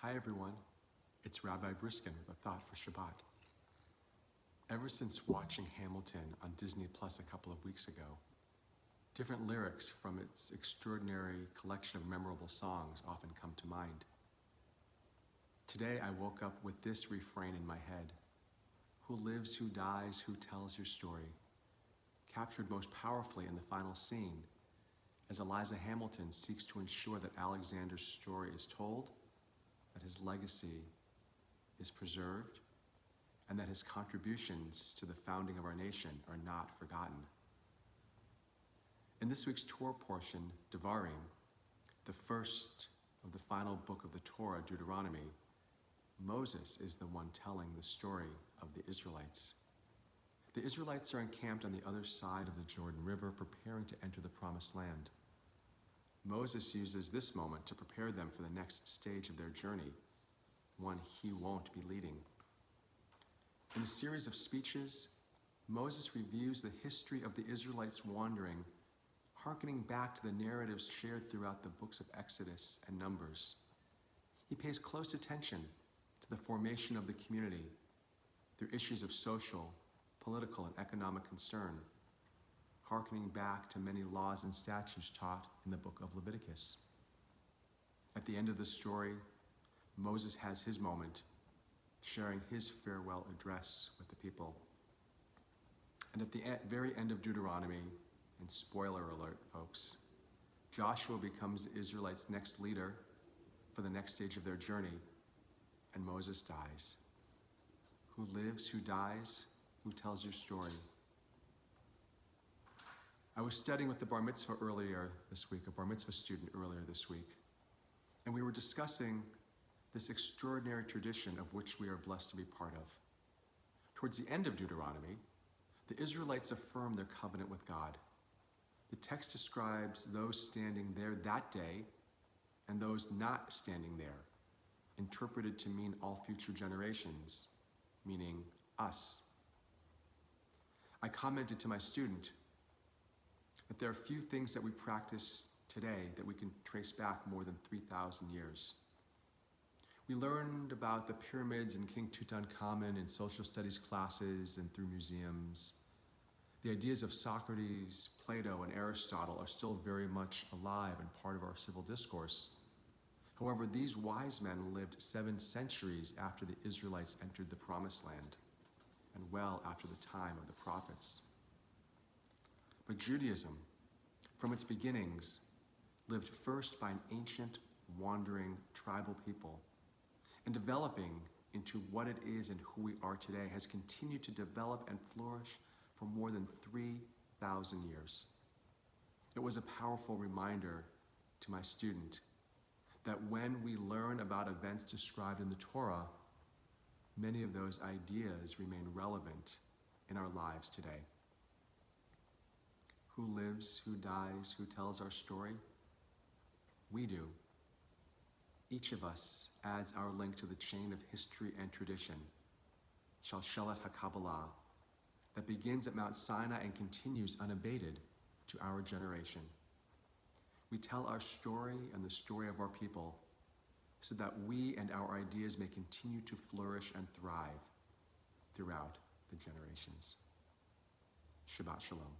Hi everyone, it's Rabbi Briskin with a thought for Shabbat. Ever since watching Hamilton on Disney Plus a couple of weeks ago, different lyrics from its extraordinary collection of memorable songs often come to mind. Today I woke up with this refrain in my head: who lives, who dies, who tells your story? Captured most powerfully in the final scene, as Eliza Hamilton seeks to ensure that Alexander's story is told, that his legacy is preserved, and that his contributions to the founding of our nation are not forgotten. In this week's Torah portion, Devarim, the first of the final book of the Torah, Deuteronomy, Moses is the one telling the story of the Israelites. The Israelites are encamped on the other side of the Jordan River, preparing to enter the Promised Land. Moses uses this moment to prepare them for the next stage of their journey, one he won't be leading. In a series of speeches, Moses reviews the history of the Israelites' wandering, hearkening back to the narratives shared throughout the books of Exodus and Numbers. He pays close attention to the formation of the community, their issues of social, political, and economic concern, hearkening back to many laws and statutes taught in the book of Leviticus. At the end of the story, Moses has his moment, sharing his farewell address with the people. And at the very end of Deuteronomy, and spoiler alert, folks, Joshua becomes the Israelites' next leader for the next stage of their journey, and Moses dies. Who lives, who dies, who tells your story? I was studying with the bar mitzvah earlier this week, a bar mitzvah student earlier this week, and we were discussing this extraordinary tradition of which we are blessed to be part of. Towards the end of Deuteronomy, the Israelites affirm their covenant with God. The text describes those standing there that day and those not standing there, interpreted to mean all future generations, meaning us. I commented to my student that there are few things that we practice today that we can trace back more than 3,000 years. We learned about the pyramids and King Tutankhamun in social studies classes and through museums. The ideas of Socrates, Plato, and Aristotle are still very much alive and part of our civil discourse. However, these wise men lived 7 centuries after the Israelites entered the Promised Land, and well after the time of the prophets. But Judaism, from its beginnings, lived first by an ancient, wandering tribal people, and developing into what it is and who we are today has continued to develop and flourish for more than 3,000 years. It was a powerful reminder to my student that when we learn about events described in the Torah, many of those ideas remain relevant in our lives today. Who lives, who dies, who tells our story? We do. Each of us adds our link to the chain of history and tradition, Shalshelet HaKabbalah, that begins at Mount Sinai and continues unabated to our generation. We tell our story and the story of our people so that we and our ideas may continue to flourish and thrive throughout the generations. Shabbat Shalom.